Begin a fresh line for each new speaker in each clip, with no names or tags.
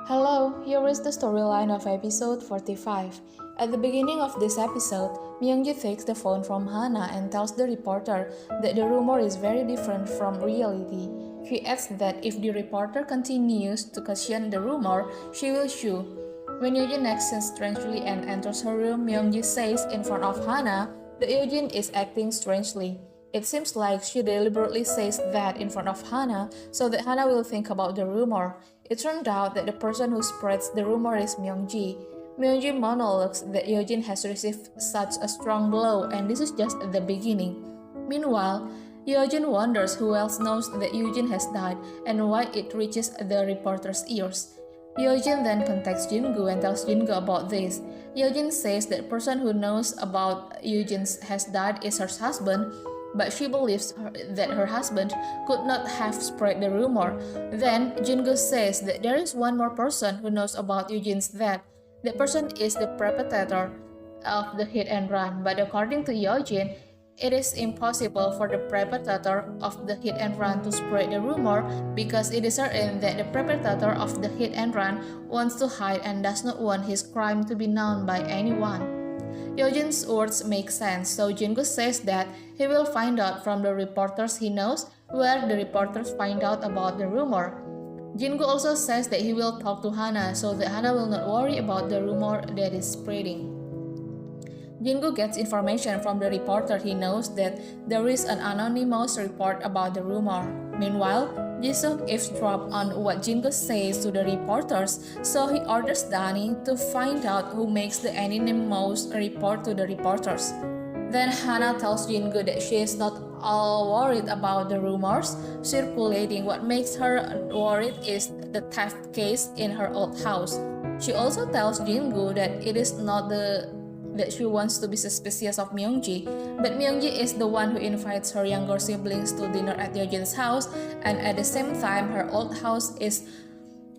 Hello, here is the storyline of episode 45. At the beginning of this episode, Myungji takes the phone from Hana and tells the reporter that the rumor is very different from reality. She adds that if the reporter continues to question the rumor, she will sue. When Eugene acts strangely and enters her room, Myungji says in front of Hana that Eugene is acting strangely. It seems like she deliberately says that in front of Hana so that Hana will think about the rumor. It turned out that the person who spreads the rumor is Myungji. Myungji monologues that Eugene has received such a strong blow and this is just the beginning. Meanwhile, Eugene wonders who else knows that Eugene has died and why it reaches the reporter's ears. Eugene then contacts Jingu and tells Jingu about this. Eugene says that the person who knows about Eugene has died is her husband, but she believes that her husband could not have spread the rumor. Then Jingu says that there is one more person who knows about Eugene's death. That person is the perpetrator of the hit and run, but according to Eugene, it is impossible for the perpetrator of the hit and run to spread the rumor because it is certain that the perpetrator of the hit and run wants to hide and does not want his crime to be known by anyone. Eugene's words make sense, so Jingu says that he will find out from the reporters he knows where the reporters find out about the rumor. Jingu also says that he will talk to Hana so that Hana will not worry about the rumor that is spreading. Jingu gets information from the reporter he knows that there is an anonymous report about the rumor. Meanwhile, Jisoo eavesdrops on what Jingu says to the reporters, so he orders Danny to find out who makes the anonymous report to the reporters. Then Hana tells Jingu that she is not all worried about the rumors circulating. What makes her worried is the theft case in her old house. She also tells Jingu that it is not that she wants to be suspicious of Myungji, but Myungji is the one who invites her younger siblings to dinner at Eugene's house, and at the same time her old house is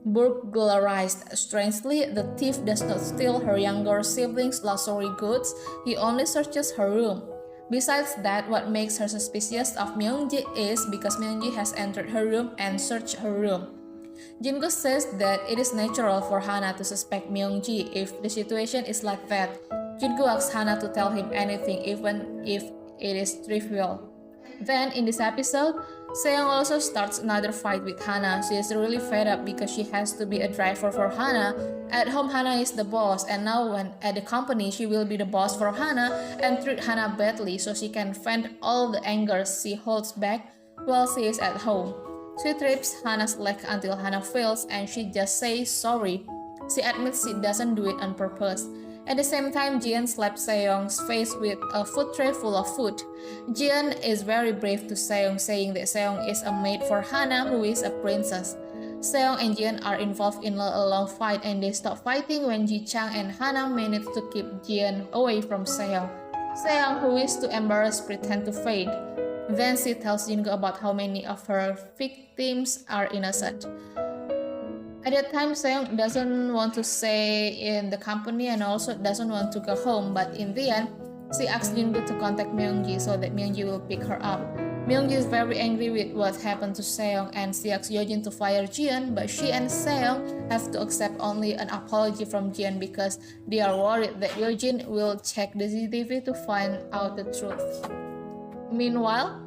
burglarized. Strangely, the thief does not steal her younger siblings' luxury goods, he only searches her room. Besides that, what makes her suspicious of Myungji is because Myungji has entered her room and searched her room. Jingu says that it is natural for Hana to suspect Myungji if the situation is like that. Jingu asks Hana to tell him anything even if it is trivial. Then in this episode, Seong also starts another fight with Hana. She is really fed up because she has to be a driver for Hana. At home, Hana is the boss, and now when at the company, she will be the boss for Hana and treat Hana badly so she can vent all the anger she holds back while she is at home. She trips Hana's leg until Hana fails and she just says sorry. She admits she doesn't do it on purpose. At the same time, Jian slaps Seong's face with a food tray full of food. Jian is very brave to Seong, saying that Seong is a maid for Hana who is a princess. Seong and Jian are involved in a long fight and they stop fighting when Ji Chang and Hana manage to keep Jian away from Seong. Seong, who is too embarrassed, pretends to faint. Then she tells Jingu about how many of her victims are innocent. At that time, Seong doesn't want to stay in the company and also doesn't want to go home, but in the end, she asks Jingu to contact Myungji so that Myungji will pick her up. Myungji is very angry with what happened to Seong and she asks Yeojin to fire Jian, but she and Seong have to accept only an apology from Jian because they are worried that Yeojin will check the CCTV to find out the truth. Meanwhile,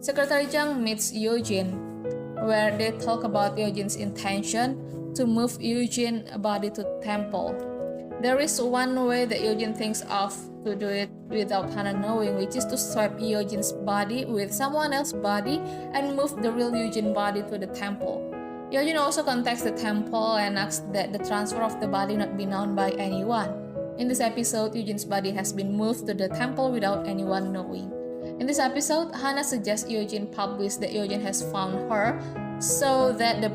Secretary Jang meets Eugene, where they talk about Eugene's intention to move Eugene's body to temple. There is one way that Eugene thinks of to do it without Hana knowing, which is to swap Eugene's body with someone else's body and move the real Eugene body to the temple. Eugene also contacts the temple and asks that the transfer of the body not be known by anyone. In this episode, Eugene's body has been moved to the temple without anyone knowing. In this episode, Hana suggests Eugene publish that Eugene has found her so that the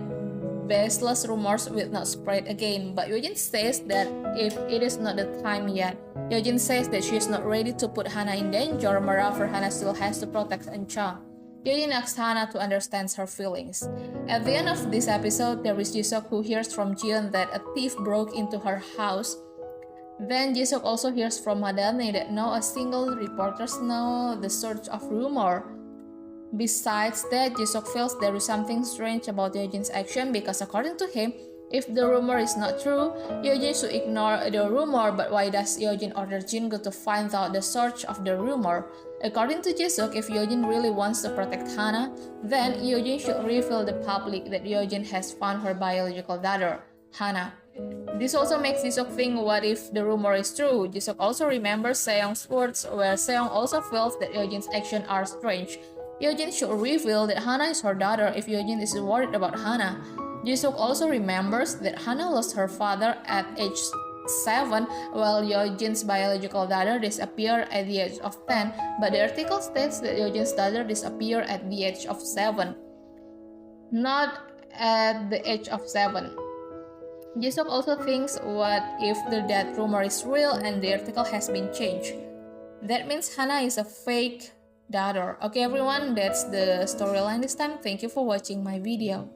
baseless rumors will not spread again, but Eugene says that if it is not the time yet. Eugene says that she is not ready to put Hana in danger, moreover Hana still has to protect Euncha. Eugene asks Hana to understand her feelings. At the end of this episode, there is Jisoo who hears from Jian that a thief broke into her house. Then Jisoo also hears from Madani that no a single reporters know the search of rumor. Besides that, Jisoo feels there is something strange about Eugene's action because according to him, If the rumor is not true, Yeojin should ignore the rumor, but why does Yeojin order Jingu to find out the source of the rumor? According to Jisuk, if Yeojin really wants to protect Hana, then Yeojin should reveal the public that Yeojin has found her biological daughter, Hana. This also makes Jisuk think, what if the rumor is true? Jisuk also remembers Seong's words, where Seong also feels that Yeojin's actions are strange. Yeojin should reveal that Hana is her daughter if Yeojin is worried about Hana. Jisuk also remembers that Hana lost her father at age 7, while Yeojin's biological daughter disappeared at the age of 10, but the article states that Yeojin's daughter disappeared at the age of 7, not at the age of 7. Jisuk also thinks, what if the death rumor is real and the article has been changed? That means Hana is a fake daughter. Okay everyone, that's the storyline this time. Thank you for watching my video.